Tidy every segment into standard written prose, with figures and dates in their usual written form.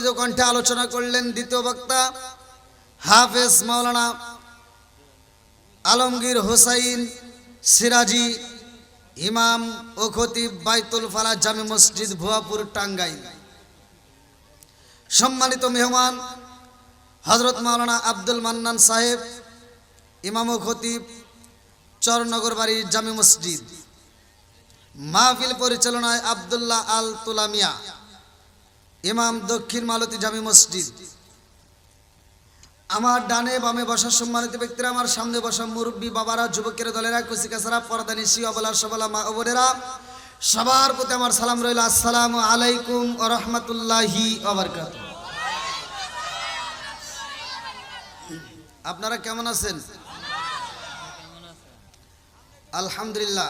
সুললিত কণ্ঠে আলোচনা করলেন দ্বিতীয় বক্তা হাফেজ মাওলানা আলমগীর হোসাইন সিরাজি, ইমাম ও খতিব বাইতুল ফালাহ জামে মসজিদ ভুয়াপুর টাঙ্গাইল। সম্মানিত মেহমান হযরত মাওলানা আব্দুল মান্নান সাহেব, ইমাম ও খতিব চরনগর বাড়ি জামে মসজিদ। মাহফিল পরিচালনায় আব্দুল্লাহ আল তুলামিয়া, ইমাম দক্ষিণ মালতী জামে মসজিদ। আমার ডানে বামে বসা সম্মানিত ব্যক্তিরা, আমার সামনে বসা মুরব্বী বাবারা, যুবকের দলেরা, কুচিকাছারা, পর্দানিশি, অবলা সবলা মা ও বোনেরা, সবার প্রতি আমার সালাম রইল। আসসালামু আলাইকুম ওয়া রাহমাতুল্লাহি ওয়া বারাকাতুহু। আপনারা কেমন আছেন? আলহামদুলিল্লাহ।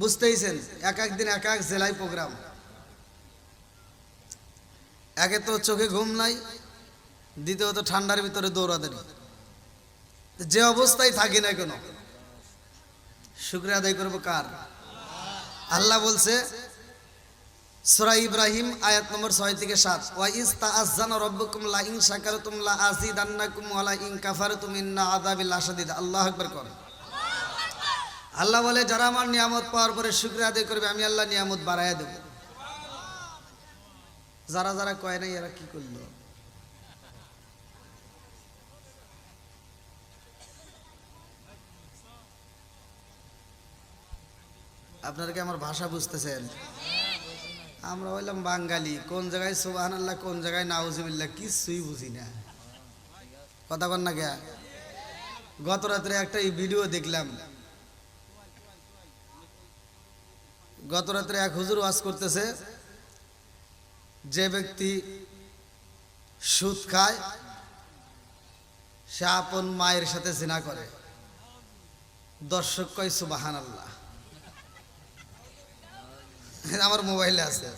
বুঝতেইছেন, এক এক দিন এক এক জেলায় প্রোগ্রাম। একে তো চোখে ঘুম নাই, দ্বিতীয়ত ঠান্ডার ভিতরে দৌড়াদৌড়ি। যে অবস্থায় থাকি না কেন শুকরিয়া আদায় করবো কার? আল্লাহ বলছে সূরা ইব্রাহিম আয়াত নম্বর 6 থেকে 7, ওয়া ইজ তাআযানা রাব্বুকুম লা ইন শাকারতুম লা আযীদান্নাকুম ওয়া লা ইন কাফারতুম ইন্না আযাবি লাশাদীদ। আল্লাহু আকবার করেন। আল্লাহ বলে যারা আমার নিয়ামত পাওয়ার পরে শুকরিয়া আদায় করবে, আমি আল্লাহ নিয়ামত বাড়াইয়া দেব। যারা যারা কয় নাই এরা কি করলো? আপনারা কি আমার ভাষা বুঝতেছেন? আমরা হইলাম বাঙালি, কোন জায়গায় সুবহানাল্লাহ কোন জায়গায় নাউজুবিল্লাহ কিছুই বুঝি না। কথা বল না কে? গত রাত্রে একটা এই ভিডিও দেখলাম। গত রাত্রে এক হুজুর ওয়াজ করতেছে, যে ব্যক্তি সুদ খায় সে আপন মায়ের সাথে জিনা করে। দর্শক কয় সুবহানাল্লাহ। আমার মোবাইলে আছে।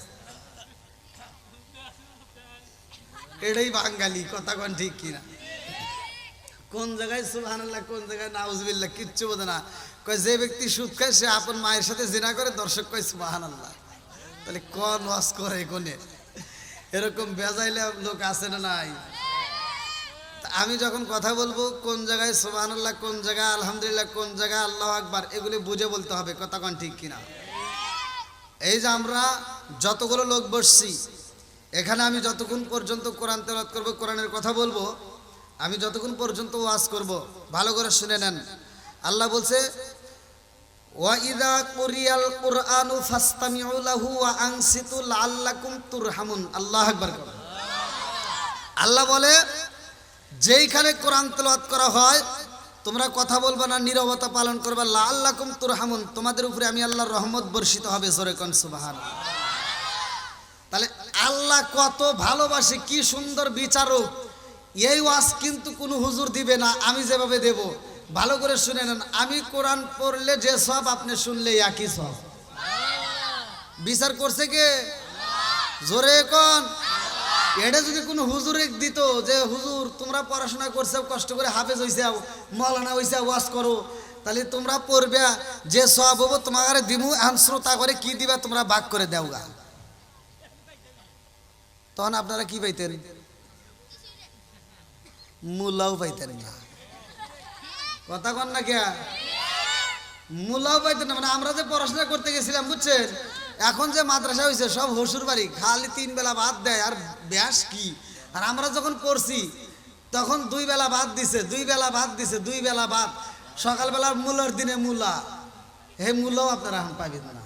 এটাই বাঙালি, কথা কোন ঠিক কিনা? কোন জায়গায় সুবহানাল্লাহ কোন জায়গায় নাউজুবিল্লাহ কিচ্ছু বোঝে না। কয় যে ব্যক্তি সুদ খায় সে আপন মায়ের সাথে জিনা করে। দর্শক কয় সুবহানাল্লাহ। তাহলে কোন ওয়াজ করে কোনে? এরকম বেজাইলে লোক আছে না নাই? আমি যখন কথা বলবো কোন জায়গায় সুবহানাল্লাহ কোন জায়গায় আলহামদুলিল্লাহ কোন জায়গায় আল্লাহু আকবার, এগুলি বুঝে বলতে হবে। কথা কোন ঠিক কিনা? এই যে আমরা যতগুলো লোক বসছি এখানে, আমি যতক্ষণ পর্যন্ত কোরআন তেলাওয়াত করব, কোরআনের কথা বলবো, আমি যতক্ষণ পর্যন্ত ওয়াজ করব, ভালো করে শুনে নেন। আল্লাহ বলছে ওয়া ইযা কুরিয়াল কুরআনু ফাসতামিউ লাহু ওয়া আনসিতু লাআল্লাকুম তুরহামুন। আল্লাহু আকবার। আল্লাহ বলে যেইখানে কোরআন তেলাওয়াত করা হয় তোমরা কথা বলবা না, নীরবতা পালন করবা। লাআল্লাকুম তুরহামুন, তোমাদের উপরে আমি আল্লাহর রহমত বর্ষিত হবে। জোরে কোন সুবহানাল্লাহ। তাহলে আল্লাহ কত ভালোবাসে, কি সুন্দর বিচারক। এই ওয়াজ কিন্তু কোনো হুজুর দিবে না, আমি যেভাবে দেব। ভালো করে শুনে নেন, আমি কোরআন পড়লে যে সব, আপনি শুনলে একই সব। বিচার করছে কে? জোরে কোন। এটা যদি কোনো হুজুরে দিত যে হুজুর তোমরা পড়াশোনা করছো, কষ্ট করে হাফেজ হইছে, মাওলানা হইছে, ওয়াজ করো, তাহলে তোমরা পড়বে, যে সব হবো তোমার দিমু, এখন শ্রোতা করে কি দিবা তোমরা ভাগ করে দাও গা। তখন আপনারা কি পাইতেন? মুলাও পাইতেন না। কথা কন না কে? মুলাও পাইতেন না। মানে আমরা যে পড়াশোনা করতে গেছিলাম বুঝছেন, এখন যে মাদ্রাসা হয়েছে সব হসুর বাড়ি, খালি 3 বেলা ভাত দেয় আর ব্যাস কি। আর আমরা যখন পড়ছি তখন 2 বেলা ভাত দিছে, 2 বেলা ভাত দিছে, 2 বেলা ভাত। সকালবেলার মূলার দিনে মূলা, হে মূলাও আপনারা এখন পাইবেন না।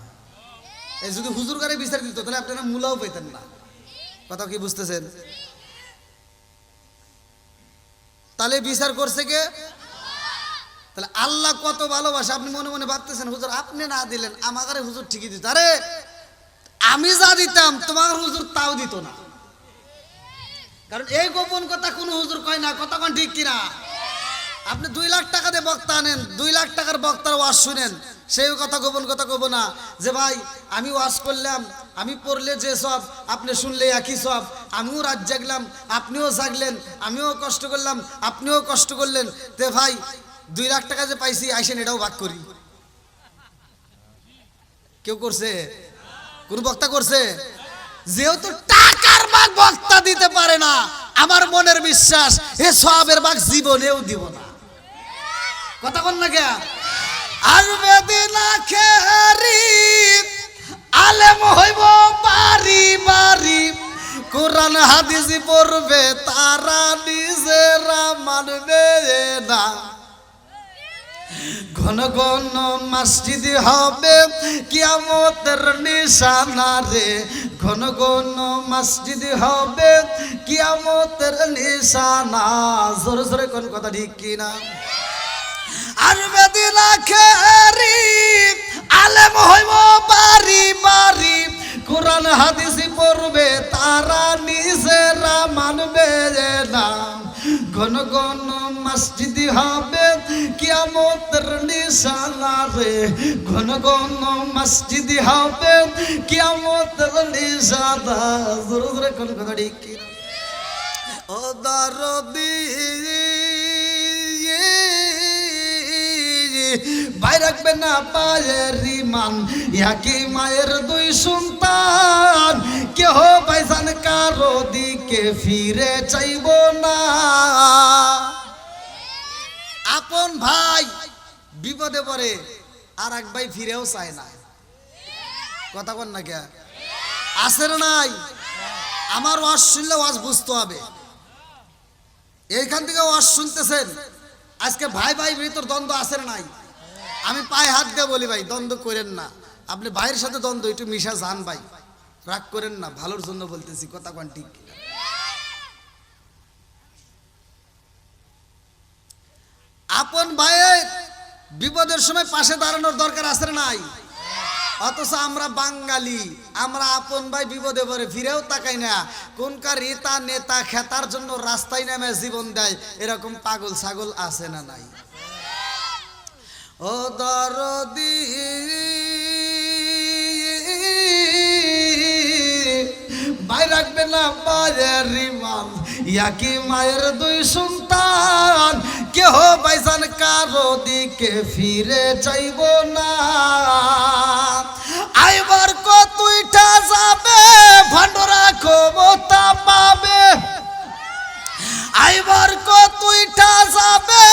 এই যদি হুজুর করে বিচার দিত তাহলে আপনারা মূলাও পাইতেন না। কথা কি বুঝতেছেন? তাহলে বিচার করছে কে? তাহলে আল্লাহ কত ভালোবাসে। আপনি মনে মনে ভাবতেছেন হুজুর আপনি না দিলেন, আমাকে হুজুর ঠিকই দিত। আরে আমি যা দিতাম তোমার হুজুর তাও দিত না। কারণ এই গোপন কথা কোন হুজুর কয় না। কথা কোন ঠিক কিনা? আপনি 2 লাখ টাকা দিয়ে বক্তা আনেন, 2 লাখ টাকার বক্তার ওয়াজ শুনেন, সেই কথা গোপন কথা কব না যে ভাই আমি ওয়াজ করলাম, আমি পড়লে যে সব, আপনি শুনলে একই সব। আমিও রাত জাগলাম, আপনিও জাগলেন, আমিও কষ্ট করলাম, আপনিও কষ্ট করলেন। তে ভাই 2 লাখ টাকা যে পাইছি, আইসেন এটাও ভাগ করি। কেউ করছে? কোন বক্তা করছে? যেহেতু টাকার ভাগ বক্তা দিতে পারে না, আমার মনের বিশ্বাস এ সওয়াবের ভাগ জীবনেও দিব না। কথা বল না কে? আর বেদিনা খেরি আলেম হইব বাড়ি বাড়ি, কোরআন হাদিস পড়বে তারা নিজেরা মানবে না। ঘন ঘন মসজিদ হবে কিয়ামতের নিশানা রে, ঘন ঘন মসজিদ হবে কিয়ামতের নিশানা। জোরে জোরে কোন কথা ঠিক কিনা? আর বেদিনা খেরি আলেম হইব বাড়ি বাড়ি, কোরআন হাদিস পড়বে তারা নিজেরা মানবে না। ঘন ঘন মসজিদ হবে কিয়ামতের নিশানা রে, ঘন ঘন মসজিদ হবে কিয়ামতের নিশানা। জোরে জোরে কোন কথা ঠিক কিনা? ও দরদি ভাই রাখবে না পায়ের রিমান, একই মায়ের দুই সন্তান, কেহ ভাইজান কারো দিকে ফিরে চাইব না। আপন ভাই বিপদে পড়ে আর এক ভাই ফিরেও চায় না। কথা বল না কে? আছে না নাই? আমার ওয়াজ শুনলে ওয়াজ বুঝতে হবে। এইখান থেকে ওয়াজ শুনতেছেন, আজকে ভাই ভাই ভিতর দ্বন্দ্ব আছে না নাই? আমি পায়ে হাত দিয়ে বলি ভাই দ্বন্দ্ব করেন না। আপনি ভাইয়ের সাথে দ্বন্দ্ব একটু মিশা যান ভাই, রাগ করেন না, ভালোর জন্য বলতেছি। কথা কোন ঠিক কিনা? আপন ভাইয়ের বিপদের সময় পাশে দাঁড়ানোর দরকার আছে না নাই? অথচ আমরা বাঙালি, আমরা আপন ভাই বিপদে পড়ে ফিরেও তাকাই না। কোনকার রিতা নেতা খেতার জন্য রাস্তায় নেমে জীবন দেয়, এরকম পাগল ছাগল আছে না নাই? ও দরদি ভাই রাখবে না পায়ের রিমান, একই মায়ের দুই সন্তান, কেহ ভাইজান কারো দিকে ফিরে চাইব না। আইবার কতইটা যাবে ভান্ডরা ক্ষমতা পাবে, আইবার কতইটা যাবে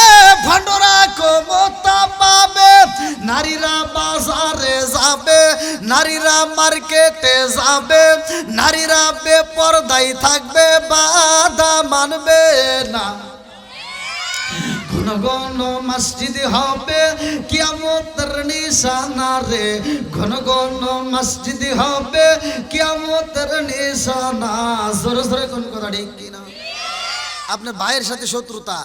ভান্ডরা ক্ষমতা পাবে। নারীরা বাজারে যাবে, নারীরা মার্কেটে যাবে, নারীরা বেপরদায় থাকবে, বাধা মানবে না। ঘন ঘন মসজিদ হবে কিয়ামতের নিশানা রে, ঘন ঘন মসজিদ হবে কিয়ামতের নিশানা। জোরে জোরে কোন কথা ঠিক কিনা? আপনার ভাইয়ের সাথে শত্রুতা,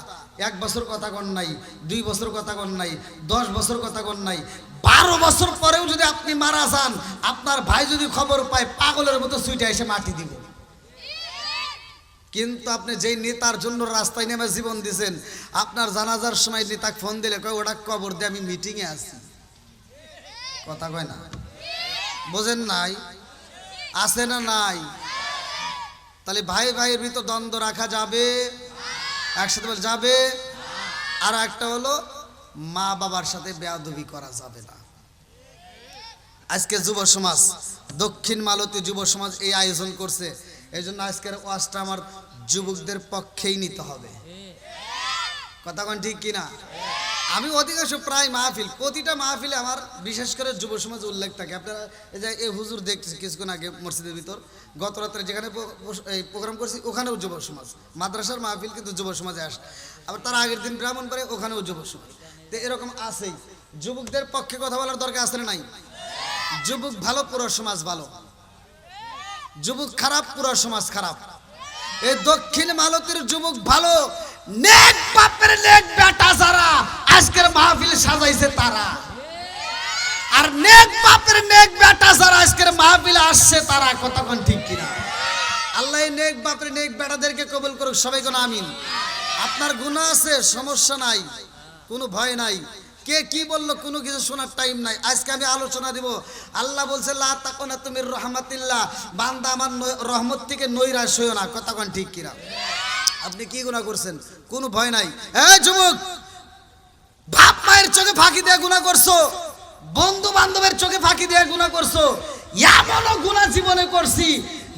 1 বছর কথা কন নাই, 2 বছর কথা কন নাই, 10 বছর কথা কন নাই, 12 বছর পরেও যদি আপনি মারা যান, আপনার ভাই যদি খবর পায় পাগলের মতো ছুটে এসে মাটি দিব। কিন্তু আপনি যেই নেতার জন্য রাস্তায় নেমে জীবন দিয়েছেন, আপনার জানাজার সময় নেতাকে ফোন দিলে কয় ওটা কবর দিয়ে আমি মিটিংয়ে আছি। কথা কয় না? বোঝেন নাই? আছে না নাই? তাহলে ভাই ভাইয়ের ভিতর দ্বন্দ্ব রাখা যাবে? একসাথে বল যাবে। আর একটা হলো মা বাবার সাথে বেয়াদবি করা যাবে না। আজকে যুব সমাজ, দক্ষিণ মালতী যুব সমাজ এই আয়োজন করছে, এই জন্য আজকের ওয়াজটা আমার যুবকদের পক্ষেই নিতে হবে। কথা কোন ঠিক কিনা? আমি অধিকাংশ প্রায় মাহফিল, প্রতিটা মাহফিলে আমার বিশেষ করে যুব সমাজ উল্লেখ থাকে। আপনারা এই যে এই হুজুর দেখতেছি কিছুক্ষণ আগে মসজিদের ভিতর, গত রাত্রে যেখানে প্রোগ্রাম করছি ওখানেও যুব সমাজ, মাদ্রাসার মাহফিল কিন্তু যুব সমাজে আসে। আবার তার আগের দিন ব্রাহ্মণবাড়ে ওখানেও যুব সমাজ। তো এরকম আছেই। যুবকদের পক্ষে কথা বলার দরকার আছে না নাই? যুবক ভালো পুরো সমাজ ভালো, যুবক খারাপ পুরো সমাজ খারাপ। এই দক্ষিণ মালতীর যুবক ভালো, নেক বাপের নেক বেটা যারা আজকের মাহফিল সাজাইছে তারা, আর নেক বাপের নেক বেটা যারা আজকের মাহফিলে আসছে তারা। কথা কোন ঠিক কিনা? আল্লাহ নেক বাপের নেক বেটাদেরকে কবুল করুক, সবাই কোন আমিন। আপনার গুনাহ আছে, সমস্যা নাই, কোনো ভয় নাই। কে কি বললো কোনো কিছু শোনার টাইম নাই। আজকে আমি আলোচনা দিব। আল্লাহ বলছে লা তাকুনাতু মির রাহমাতিল্লাহ, বান্দা আমার রহমত থেকে নৈরাশ হইও না। কথা কোন ঠিক কিনা? আপনি কি গুনাহ করছেন? কোনো ভয় নাই। এই যুবক, বাপ মায়ের চোখে ফাঁকি দিয়ে গুনাহ করছো, বন্ধু বান্ধবের চোখে ফাঁকি দিয়ে গুনাহ করছো, এমনও গুনাহ জীবনে করছি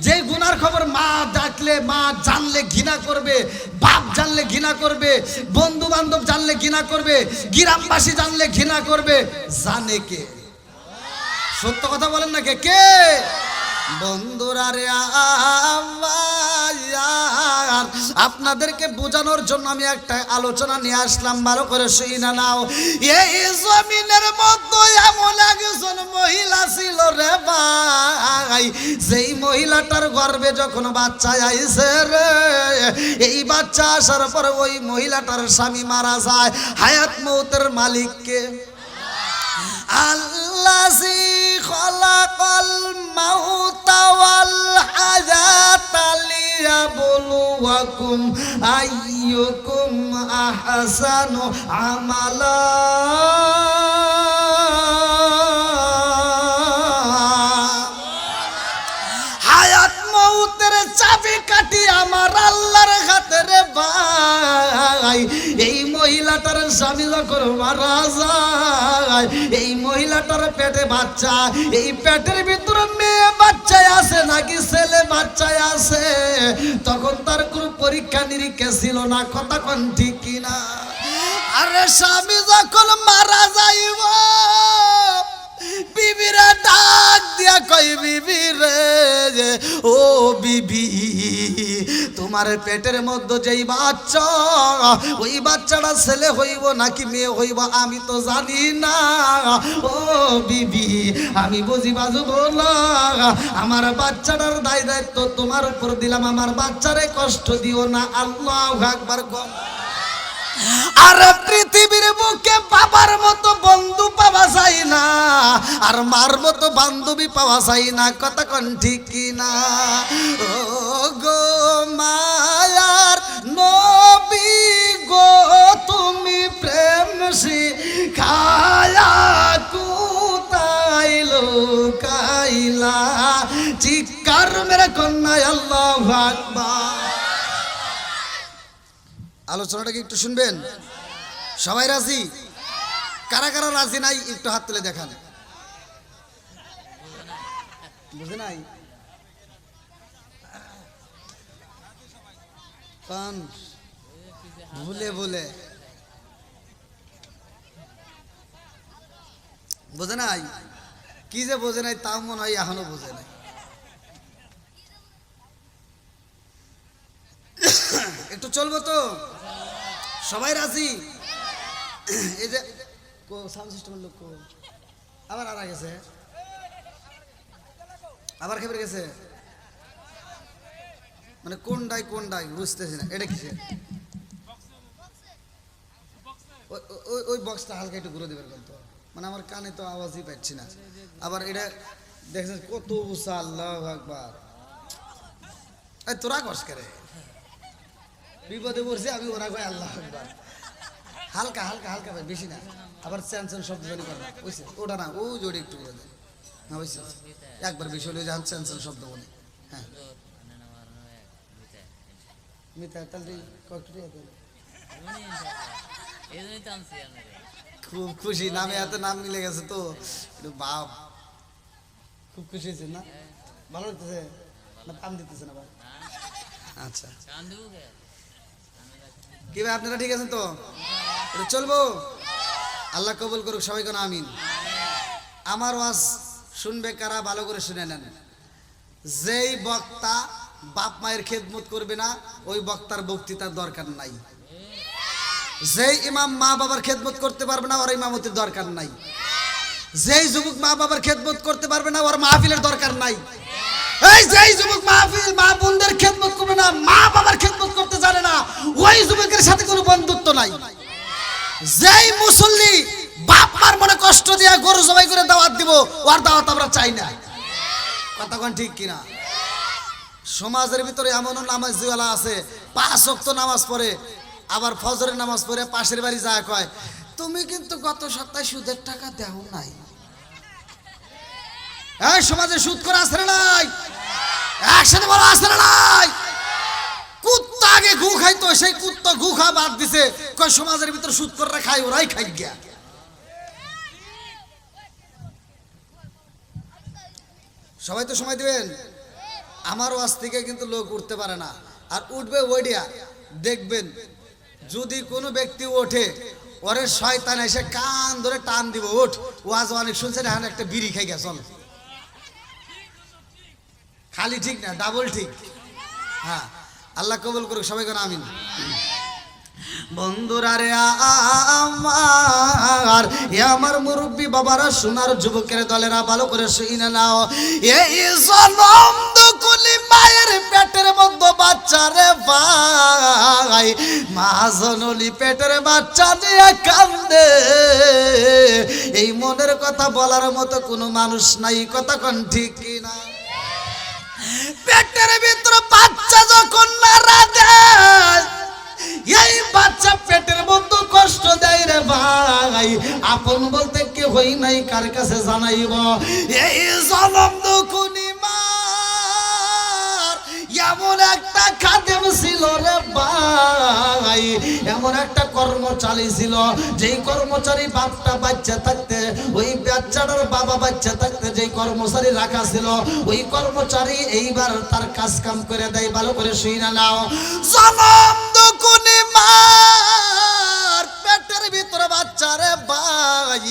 যে গুনার খবর মা ডাকলে, মা জানলে ঘৃণা করবে, বাপ জানলে ঘৃণা করবে, বন্ধু বান্ধব জানলে ঘৃণা করবে, গ্রামবাসী জানলে ঘৃণা করবে, জানে কে? সত্য কথা বলেন না, কে কে? বন্ধুরা রে, আপনাদেরকে বোঝানোর জন্য আমি একটা আলোচনা নিয়ে আসলাম, ভালো করে শুনে নাও। এই জমিনের মধ্যে এমন একজন মহিলা ছিল রে ভাই, যেই মহিলাটার গর্ভে যখন বাচ্চা আইছে রে, এই বাচ্চা আসার পর ওই মহিলাটার স্বামী মারা যায়। হায়াত মৌতের মালিককে আল্লাযী খালাকাল মাউতা ওয়াল হায়াতা লিয়াবলুয়াকুম আইয়ুকুম আহসানু আমালা। হায়াত মৌতের চাবিকাঠি আমার আল্লাহর হাতে রে ভাই। এই মহিলাটার স্বামী যখন মারা যায়, এই মহিলাটার পেটে বাচ্চা, এই পেটের ভিতরে মেয়ে বাচ্চা আছে নাকি ছেলে বাচ্চা আছে, তখন তার কোনো পরীক্ষা নিরীক্ষা ছিল না। কথা কোন ঠিক কিনা? আরে স্বামী যখন মারা যাইব, বিবিরা ডাক দিয়া কই, বিবি রে, ও বিবি, তোমার পেটের মধ্যে যেই বাচ্চা, ওই বাচ্চাটা ছেলে হইব নাকি মেয়ে হইব আমি তো জানি না। ও বিবি, আমি বুঝি বাজব না, আমার বাচ্চাটার দায় দায়িত্ব তোমার উপর দিলাম, আমার বাচ্চারে কষ্ট দিও না। আল্লাহু আকবার। আর পৃথিবীর বুকে বাবার মতো বন্ধু পাওয়া যায় না, আর মার মতো বান্ধবী পাওয়া যায় না। কথা কোন ঠিক কিনা? ও গো মায়ার নবী গো, তুমি প্রেম শিখায়া কোথায় লুকাইলা? চিৎকার মেরে কন্যা আল্লাহু আকবার। আলোচনাটাকে একটু শুনবেন? সবাই রাজি? কারা কারা রাজি নাই একটু হাত তুলে দেখান। বুঝে নাই? ভুলে ভুলে বোঝে নাই? কি যে বোঝে নাই তাও মনে হয় এখনো বোঝে নাই। একটু চলবো তো? সবাই রাজি? এই যে সাউন্ড সিস্টেমের লোক আবার আরা গেছে, আবার খেপে গেছে, মানে কোনটাই কোনটাই বুঝতেছি না। এটা কিসে? ওই বক্সটা হালকা একটু ঘুরে দেবেন কিন্তু, মানে আমার কানে তো আওয়াজই পাচ্ছি না। আবার এটা দেখছেন কত উঁচা। আল্লাহু আকবার। এই তোরা কস করে বিপদে পড়ছে, আমি ওরা কই আল্লাহু আকবার। হালকা হালকা হালকা ভাই, বেশি না। আবার চ্যানচেন শব্দ জানি করে না, বুঝছে? ওটা না, ও জোরে একটু বলে দেয় না, বুঝছে? একবার বেশি হলে যখন চ্যানচেন শব্দ বলে। হ্যাঁ, মিতা তাহলে খুব খুশি, নামে এত নাম মিলে গেছে তো একটু বাপ, খুব খুশি হয়েছে না? ভালো লাগতেছে না? পাম দিতেছে না ভাই? আচ্ছা, কি ভাই আপনারা ঠিক আছেন তো? এটা চলবো? আল্লাহ কবুল করুক, সবাই কোন আমিন। আমার ওয়াজ শুনবে কারা? ভালো করে শুনে নেন। যেই বক্তা বাপ মায়ের খেদমত করবে না, ওই বক্তার বক্তৃতার দরকার নাই। যেই ইমাম মা বাবার খেদমত করতে পারবে না, ওর ইমামতির দরকার নাই। যেই যুবক মা বাবার খেদমত করতে পারবে না, ওর মাহফিলের দরকার নাই। এই যেই যুবক মাহফিল মা বোনদের খেদমত করবে না, মা বাবার খেদমত করতে জানে না, ওই যুবকের সাথে কোনো বন্ধুত্ব নাই। যেই মুসল্লি বাপ মার মনে কষ্ট দিয়া গরু জবাই করে দাওয়াত দিব, ওর দাওয়াত আমরা চাই না। কথা কোন ঠিক কিনা? সমাজের ভিতরে এমন নামাজিওয়ালা আছে, 5 ওয়াক্ত নামাজ পড়ে, আবার ফজরের নামাজ পড়ে পাশের বাড়ি যায় কয়, তুমি কিন্তু গত সপ্তাহে সুদের টাকা দেও নাই। এই সমাজে সুদ করে আসে নাই? একসাথে বলা আসে নাই? কুত্তা আগে ঘু খাইতো, সেই কুত্তা ঘু খা বাদ দিছে, কয় সমাজের ভিতরে সুদ করে খাই, ওরাই খাই গিয়া। সবাই তো সময় দিবেন। আমার ওয়াজ থেকে কিন্তু লোক উঠতে পারে না, আর উঠবে ওইডিয়া দেখবেন যদি কোনো ব্যক্তি ওঠে ওরে শয়তান এসে কান ধরে টান দিব, ওঠ ওয়াজ অনেক শুনছেন এখন একটা বিড়ি খাই গেছ, খালি ঠিক না ডাবল ঠিক। হ্যাঁ আল্লাহ কবুল করুক, সবাই কোন আমিন। বন্ধুরা রে আমার মুরব্বী বাবারা, সোনার যুবকের দলেরা ভালো করে শুনে নাও, এই জনম দুকুলি মায়ের পেটের মধ্যে বাচ্চা রে ভাই, মা জননী পেটের বাচ্চা নিয়ে কান্দে, এই মনের কথা বলার মতো কোনো মানুষ নাই, কথা কোন ঠিক কিনা? পেটের ভিতরে বাচ্চা যখন নাড়া দেয়, এই বাচ্চা পেটের মধ্যে কষ্ট দেয় রে ভাই, আপন বলতে কে হই নাই, কার কাছে জানাইব? এই জনম দুকুনি মার এমন একটা খাদেম ছিল রে ভাই, এমন একটা কর্মচারী ছিল, যেই কর্মচারী বাপটা বাচ্চা থাকতে, ওই বাচ্চাটার বাবা বাচ্চা থাকতে যেই কর্মচারী রাখা ছিল, ওই কর্মচারী এইবার তার কাজ কাম করে দেয়, ভালো করে শুইনা নাও। জনম দুকুনি মার পেটের ভিতরে বাচ্চা রে ভাই,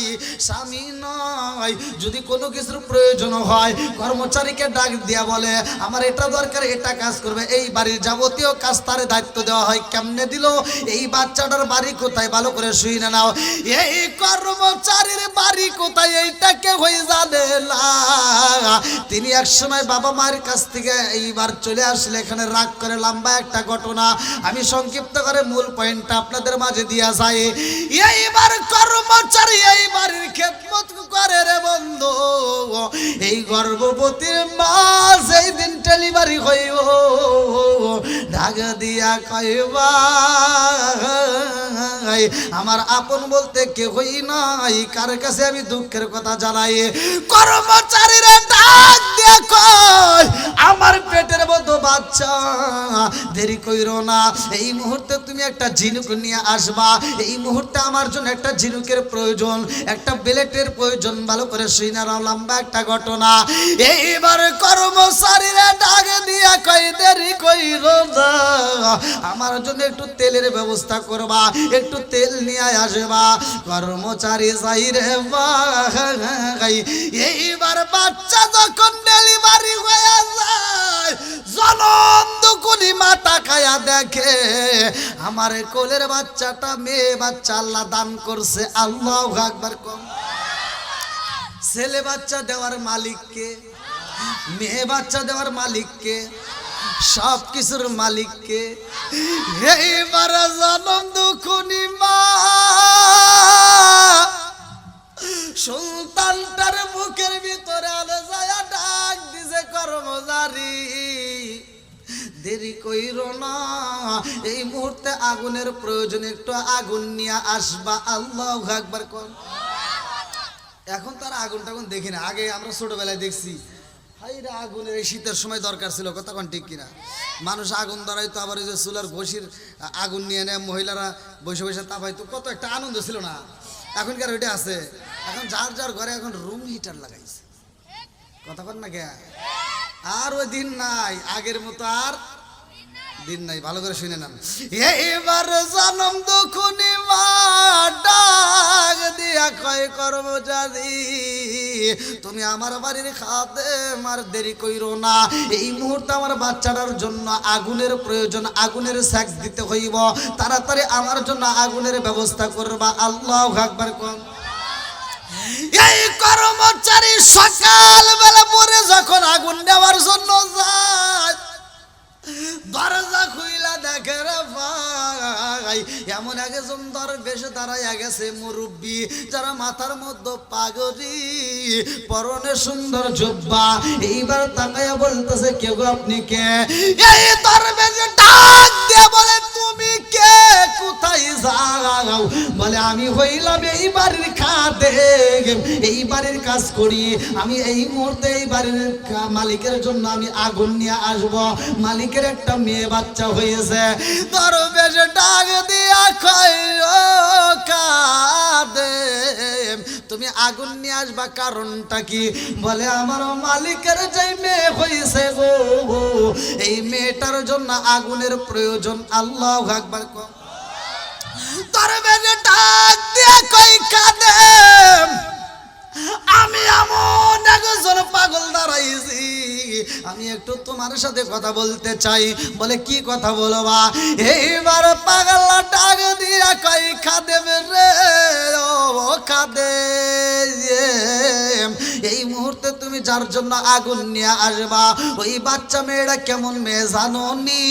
স্বামী নয়, যদি কোনো কিছুর প্রয়োজন হয় কর্মচারীকে ডাক দিয়া বলে আমার এটা দরকার, এটা কাজ করবে, এই বাড়ির যাবতীয় কাজ তারে দায়িত্ব দেওয়া হয়। কেমনে দিল? এই বাচ্চাটার বাড়ি কোথায়, ভালো করে শুনে নাও, এই কর্মচারীর বাড়ি কোথায় এইটাকে হয়ে জানে না। তিনি একসময় বাবা মায়ের কাছ থেকে এইবার চলে আসলে এখানে রাগ করে লম্বা একটা ঘটনা, আমি সংক্ষিপ্ত করে মূল পয়েন্টটা আপনাদের মাঝে দিয়া যাই। এইবার কর্মচারী এই বাড়ির খেদমত করে রে বন্ধু, এই গর্ভবতীর মা যেই দিন ডেলিভারি হইব ডাক দিয়া কইবা আমার আপন বলতে কে হই নাই, কার কাছে আমি দুঃখের কথা জানাই? কর্মচারীরা ডাক দিয়া কয় আমার পেটের মধ্যে বাচ্চা, দেরি কইরো না, এই মুহূর্তে তুমি একটা ঝিনুক নিয়ে আসবা, এই মুহূর্তে আমার জন্য একটা ঝিনুকের প্রয়োজন, একটা বেলেটের প্রয়োজন, ভালো করে শুনে নাও, লম্বা একটা ঘটনা। এইবার কর্মচারীরা ডাক দিয়া কয় দেরি কইরো না, আমার জন্য একটু তেলের ব্যবস্থা করবা, একটু তেল নিয়ে আসবা। কর্মচারী যাই রে ভাই, এইবার বাচ্চা যখন ডেলিভারি হয়ে যায়, জনম দুকুনি মাথা খায়া দেখে আমার কোলের বাচ্চাটা মেয়ে বাচ্চা আল্লাহ দান করছে। আল্লাহু আকবার। কম ছেলে বাচ্চা দেওয়ার মালিককে, মেয়ে বাচ্চা দেওয়ার মালিককে, সব কিছুর মালিককে। এইবার জনম দুকুনি মা সন্তানটার মুখের ভিতরে আলে যায় ডাক দিছে কর্মচারী দেরি কইরো না, এই মুহূর্তে আগুনের প্রয়োজন, একটু আগুন নিয়ে আসবা। আল্লাহু আকবার। কোন এখন তার আগুন টাগুন দেখি না, আগে আমরা ছোটবেলায় দেখছি হাইরা আগুনের এই শীতের সময় দরকার ছিল, কথা কোন ঠিক কিনা? মানুষ আগুন ধরাইতো, আবার ওই যে চুলার ঘষির আগুন নিয়ে নেয়, মহিলারা বসে বসে তাপাইতো, কত একটা আনন্দ ছিল না? এখনকার ওইটা আছে, এখন যার যার ঘরে এখন রুম হিটার লাগাইছে, কথা কন না কে? আর ওই দিন নাই, আগের মতো আর দিন নাই, ভালো করে শুনে নেন। এইবার জনম দুকুনি মা ডাক দিয়া কয় কর্মচারী তুমি আমার বাড়ির খাদেম, আর দেরি কইরো না, এই মুহূর্তে আমার বাচ্চাটার জন্য আগুনের প্রয়োজন, আগুনের সেক দিতে হইব, তাড়াতাড়ি আমার জন্য আগুনের ব্যবস্থা করবা। আল্লাহু আকবার। কোন এই কর্মচারী সকাল বেলা পরে যখন আগুন দেওয়ার জন্য যায়, দরজা খুইলা দেখে রে ভাই এমন একজন দরবেশে দাঁড়াইয়া গেছে, মুরব্বী, যারা মাথার মধ্যে পাগড়ি, পরনে সুন্দর জুব্বা। এইবার তাকাইয়া বলতেছে কে গো, আপনি কে? এই দরবেশে ডাক দিয়ে বলে তুমি কে, কোথায় যাও? বলে আমি হইলাম এই বাড়ির খাদেম, এই বাড়ির কাজ করি, আমি এই মুহূর্তে এই বাড়ির মালিকের জন্য আমি আগুন নিয়ে আসবো, মালিকের একটা মেয়ে বাচ্চা হয়েছে। দরবেশ ডাক দিয়া কয় ও খাদেম তুমি আগুন নিয়ে আসবা কারণটা কি? বলে আমার মালিকের যে মেয়ে হয়েছে গো, এই মেয়েটার জন্য আগুনের প্রয়োজন। আল্লাহু আকবার। তোর মেয়ে ডাক দিয়ে কই কাদেম, আমি এমন একজন পাগল দাঁড়াইছি, আমি একটু তোমার সাথে কথা বলতে চাই। বলে কি কথা বলবা? এইবার পাগলা ডাক দিয়া কই খাদেম রে, ও খাদেম, এই মুহূর্তে তুমি যার জন্য আগুন নিয়ে আসবা, ওই বাচ্চা মেয়েটা কেমন মেয়ে জানো নি?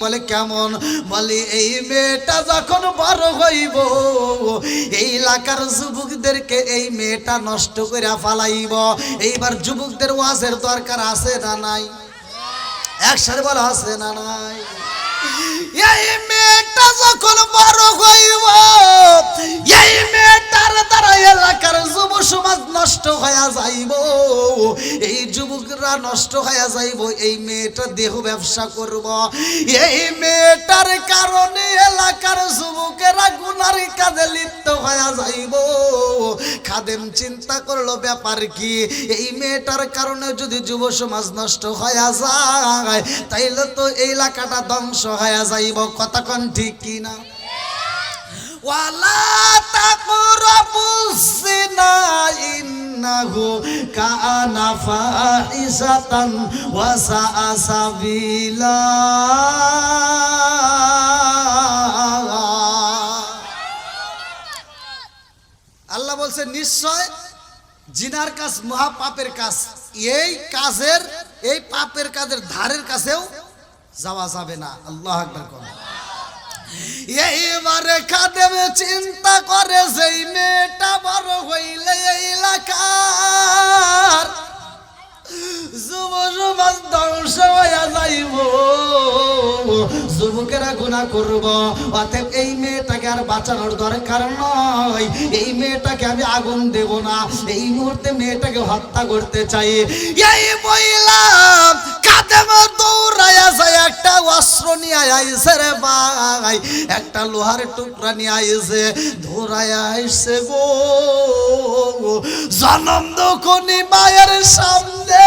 বলে কেমন? বলে এই মেয়েটা যখন বড় হইব, এই এলাকার যুবকদেরকে এই মেয়েটা নষ্ট করে ফালাইব। এইবার যুবকদের ওয়াজের দরকার আছে না নাই? একসাথে বলা আছে না নাই? এই মেয়েটা যখন বড় হইব, এই মেয়েটার দ্বারা এলাকার যুব সমাজ নষ্ট হয়ে যাইব, এই যুবকরা নষ্ট হয়ে যাইব। এই মেয়েটা দেহ ব্যবসা করব, এই মেয়েটার কারণে এলাকার যুবকেরা গুনার কাজে লিপ্ত হয়ে যাইব। খাদেম চিন্তা করলো ব্যাপার কি, এই মেয়েটার কারণে যদি যুব সমাজ নষ্ট হয়ে যায়, তাইলে তো এই এলাকাটা ধ্বংস হয়ে যাইব। কথা কোন ঠিক কিনা? ওয়ালা তাকরাবুস জিনা ইন্নাহু কানা ফাহিশাতান ওয়া সাআ সাবিলা। আল্লাহ বলছে নিশ্চয় জিনার কাজ মহা পাপের কাজ, এই কাজের, এই পাপের কাজের ধারের কাছেও যাওয়া যাবে না। আল্লাহু আকবার। এইবারে খাদেম চিন্তা করে যেই মেয়েটা বড় হইলে এই এলাকার যুব সমাজ ধ্বংস হয়ে যাইব, যুবকেরা গুনাহ করব, অতএব এই মেয়েটাকে আর বাঁচানোর দরকার নয়, এই মেয়েটাকে আমি আগুন দেব না, এই মুহূর্তে মেয়েটাকে হত্যা করতে চাই। এই মহিলা খাদেম দৌড়াইয়া যায়, একটা অস্ত্র নিয়ে আইছে রে ভাই, একটা লোহার টুকরা নিয়ে আইছে, ধরাইয়া আইছে গো জনম দুঃখী মায়ের সামনে।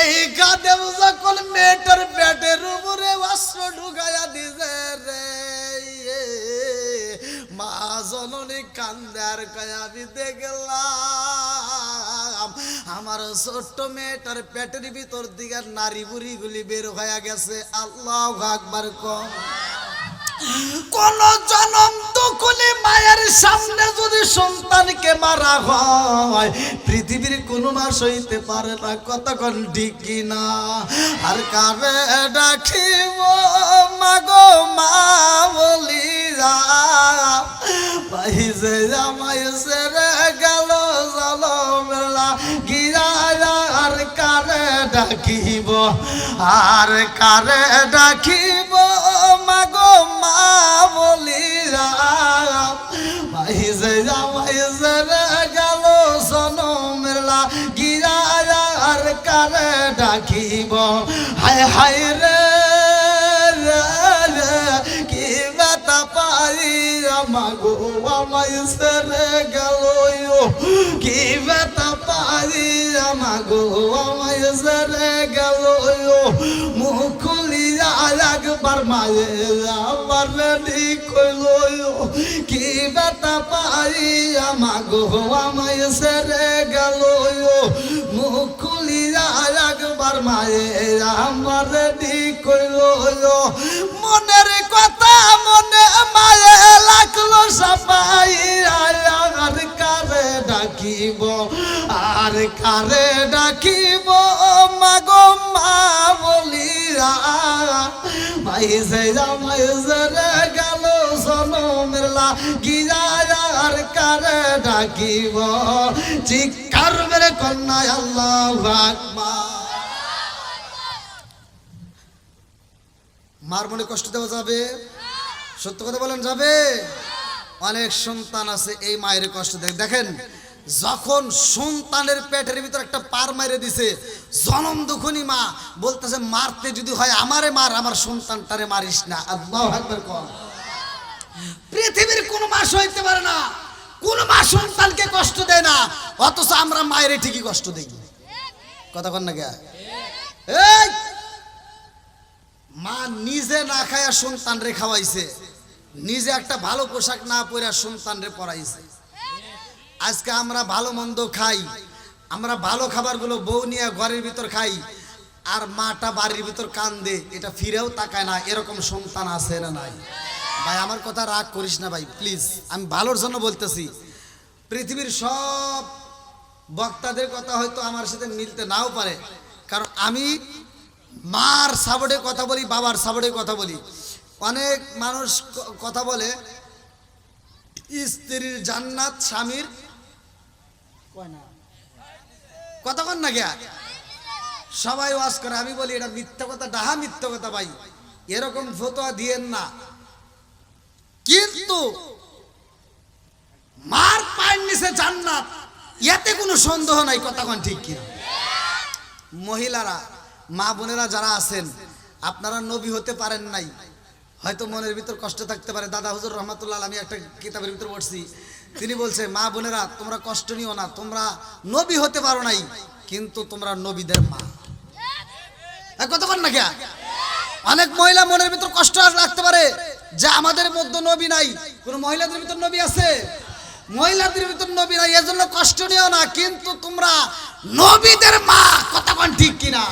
এই খাদেম যখন মেয়েটার পেটের উপরে অস্ত্র ঢুকাইয়া দিছে রে, মা জননী কান্দে আর কয় আমি দেখলাম আমার ছোট্ট মেয়েটার পেটের ভিতর দিকে নারী বুড়ি গুলি বের হয়ে গেছে। আল্লাহু আকবার। কোন জনম দুঃখী মায়ের সামনে যদি সন্তানকে মারা হয়, পৃথিবীর কোন মা সইতে পারে না। কতক্ষণ ঠিক কিনা? আর কারে ডাকিব মাগো মা বলি ভাই যে জামাই সেরে গেল জলমেলা গিয়া, আর কারে ডাকিব, আর কারে ডাকিব মাগো মা বলি ভাই যে জামাই সেরে গেল জলমেলা গিয়া, আর কারে ডাকিব। হায় হায় রে কি ব্যথা পাই মাগো আমায় সেরে গেল, কি ব্যথা পাই মাগো আমায় সেরে গেল। মুখ খুলিয়া একবার মায়ে আমার রেডি কইল, কি ব্যথা পাই মাগো আমায় সেরে গেল। মুখ খুলিয়া একবার মায়ে আমার রেডি কইল, মনের কথা মনে মায়ে লাগলো সাপাই। আর কারে ডাকিব, আর কারে ডাকিব মাগো মা বলিয়া ভাই যে জামাই সেরে গেল জনমের লাগিয়া, আর কারে ডাকিব। চিৎকার মেরে কন্যা আল্লাহু আকবার। মার মনে কষ্ট দেওয়া যাবে? সত্য কথা বলেন যাবে? অনেক সন্তান আছে এই মায়ের কষ্ট দেয়। দেখেন যখন সন্তানের পেটের ভিতর একটা পার মাইরে দিছে, জনম দুঃখী মা বলতেছে মারতে যদি হয় আমারে মার, আমার সন্তানটারে মারিস না। আল্লাহু আকবার। পৃথিবীর কোনো মা হইতে পারে না, কোন মা সন্তানকে কষ্ট দেয় না, অথচ আমরা মায়ের ঠিকই কষ্ট দেই। কথা কন না কে? এই মা নিজে না খায়া সন্তান রে খাওয়াইছে, নিজে একটা ভালো পোশাক না পরে সন্তান রে পরাইছে। আজকে আমরা ভালো মন্দ খাই, আমরা ভালো খাবারগুলো বউ নিয়ে ঘরের ভিতর খাই, আর মাটা বাড়ির ভিতর কান্দে, এটা ফিরেও তাকায় না। এরকম সন্তান আছে না নাই? ভাই আমার কথা রাগ করিস না ভাই, প্লিজ, আমি ভালোর জন্য বলতেছি। পৃথিবীর সব বক্তাদের কথা হয়তো আমার সাথে মিলতে নাও পারে, কারণ আমি মার সাবড়ে কথা বলি, বাবার সাবড়ে কথা বলি। অনেক মানুষ কথা বলে স্ত্রীর জান্নাত স্বামীর কথা কন না কে? সবাই ওয়াজ করে, আমি বলি এটা মিথ্যা কথা, ডাহা মিথ্যা কথা ভাই, এরকম ফতোয়া দিয়েন না। কিন্তু মার পায়ের নিচে জান্নাত, এতে কোনো সন্দেহ নাই। কথা কন ঠিক কিনা? মহিলারা, মা বোনেরা যারা আছেন, আপনারা নবী হতে পারেন নাই, হয়তো মনের ভিতর কষ্ট থাকতে পারে। দাদা হুজুর রহমাতুল্লাহ, আমি একটা কিতাবের ভিতর পড়ছি, তিনি বলছে মা বোনেরা তোমরা কষ্ট নিও না, তোমরা নবী হতে পারো নাই, কিন্তু তোমরা নবীদের মা। কতক্ষণ না কে? অনেক মহিলা মনের ভিতর কষ্ট রাখতে পারে যে আমাদের মধ্যে নবী নাই। কোন মহিলাদের ভিতর নবী আছে? মহিলাদের ভিতর নবী নাই, এজন্য কষ্ট নিও না, কিন্তু তোমরা নবীদের মা। কতক্ষণ ঠিক কিনা?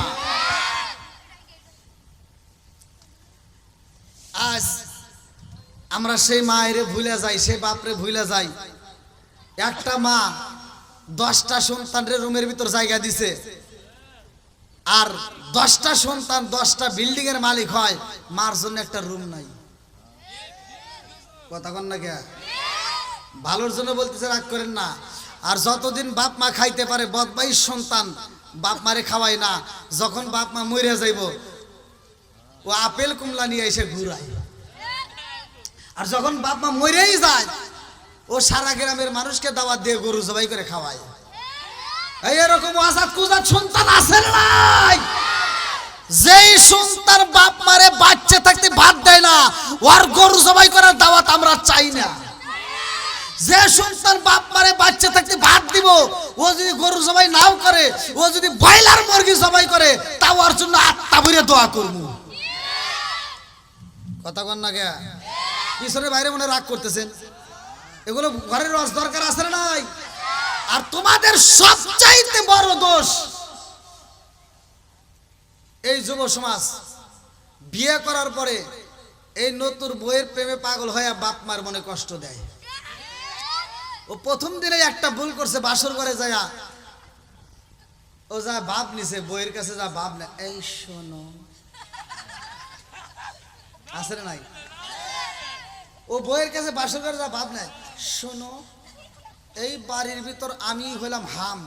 আজ আমরা সেই মায়ের ভুলে যাই, সেই বাপরে ভুলে যাই। একটা মা 10টা সন্তানের রুমের ভিতর জায়গা দিছে, আর 10টা সন্তান 10টা বিল্ডিং এর মালিক হয়, মার জন্য একটা রুম নাই। কথা কন না কে? ভালোর জন্য বলতেছে, রাগ করেন না। আর যতদিন বাপ মা খাইতে পারে, বদমাইশ সন্তান বাপ মারে খাওয়ায় না, যখন বাপ মা মরে যাইব, ও আপেল কুমলা নিয়ে এসে ঘুরায়। আর যখন বাপ মা মরেই যায়, ও সারা গ্রামের মানুষকে দাওয়াত দিয়ে গরু জবাই করে খাওয়ায়। এরকম আজাদ কুজাদ সন্তান আছে নাই? যেই সন্তান বাপ মারে বাচ্চা থাকতে ভাত দেয় না, ওর গরু জবাই করার দাওয়াত আমরা চাই না। যে সন্তান বাপ মারে বাচ্চা থাকতে ভাত দিব, ও যদি গরু জবাই নাও করে, ও যদি ব্রয়লার মুরগি জবাই করে, তাও ওর জন্য আত্মা ভরে দোয়া করব। কথা কন না কে? পিছনে বাইরে মনে রাগ করতেছেন, এগুলো ঘরের রস দরকার আছে না নাই? আর তোমাদের সবচাইতে বড় দোষ, এই যুব সমাজ বিয়ে করার পরে এই নতুন বইয়ের প্রেমে পাগল হয়ে বাপ মার মনে কষ্ট দেয়। ও প্রথম দিনে একটা ভুল করছে, বাসর ঘরে যায় ও যা বাপ নিছে, বইয়ের কাছে যা বাপ না, এই শোনো, আছে না নাই? ও বইয়ের কাছে বাসর ঘরে যা বাপ নাই, শোনো, এই বাড়ির ভিতর আমি হইলাম হাম,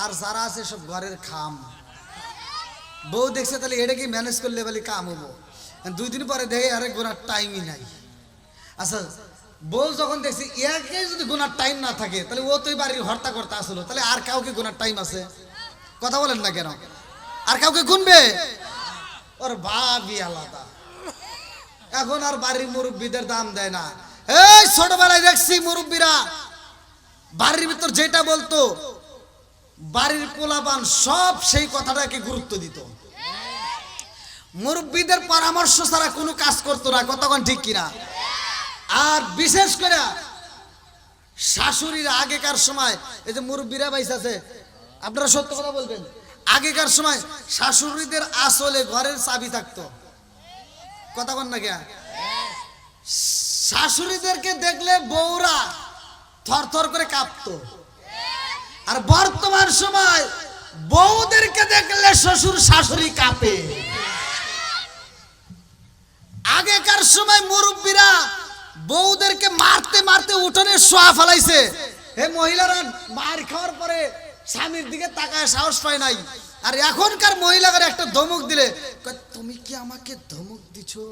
আর যারা আছে সব ঘরের খাম। বউ দেখছে, তাহলে এটা কি ম্যানেজ করলে বলে কাম হবো। 2 দিন পরে দেখে আরে গোনার টাইমই নাই। আচ্ছা, বউ যখন দেখছি একে যদি গোনার টাইম না থাকে, তাহলে ও তো এই বাড়ির হর্তা করতে আসলো, তাহলে আর কাউকে গোনার টাইম আছে? কথা বলেন না কেন? আর কাউকে গুনবে? ওর ভাবই আলাদা। এখন আর বাড়ির মুরব্বীদের দাম দেয় না। এই ছোটবেলায় দেখছি মুরব্বীরা বাড়ির ভিতর যেটা বলতো, বাড়ির পোলাপান সব সেই কথাটাকে গুরুত্ব দিত। মুরব্বীদের পরামর্শ ছাড়া কোনো কাজ করতো না। কতক্ষণ ঠিক কিনা? আর বিশেষ করে শাশুড়িরা আগেকার সময়, এই যে মুরব্বীরা বাইস আছে, আপনারা সত্য কথা বলবেন, আগেকার সময় শাশুড়িদের আসলে ঘরের চাবি থাকতো। কতক্ষণ না কে? শাশুড়িদেরকে দেখলে বউরা থরথর করে কাঁপতো। আর বর্তমান সময় বউদেরকে দেখলে শ্বশুর শাশুড়ি কাঁপে। আগেকার সময় মুরব্বীরা বউদেরকে মারতে মারতে উঠোনে শোয়া ফেলাইছে। হে মহিলারা মার খাওয়ার পরে স্বামীর দিকে তাকায় সাহস পায় নাই। আর এখনকার মহিলাদের একটা ধমক দিলে, তুমি কি আমাকে ধমক দিছো?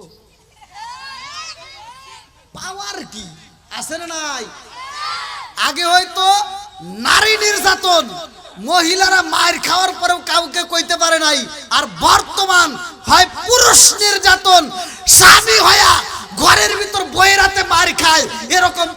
পাওয়ার কি আছে না নাই? আগে হয়তো নারী নির্যাতন, মহিলারা মার খাওয়ার পরেও কাউকে কইতে পারে নাই। আর বর্তমান হয় পুরুষ নির্যাতন, স্বামী হয়া ঘরের ভিতর বইয়ের হাতে মার খায়, এরকম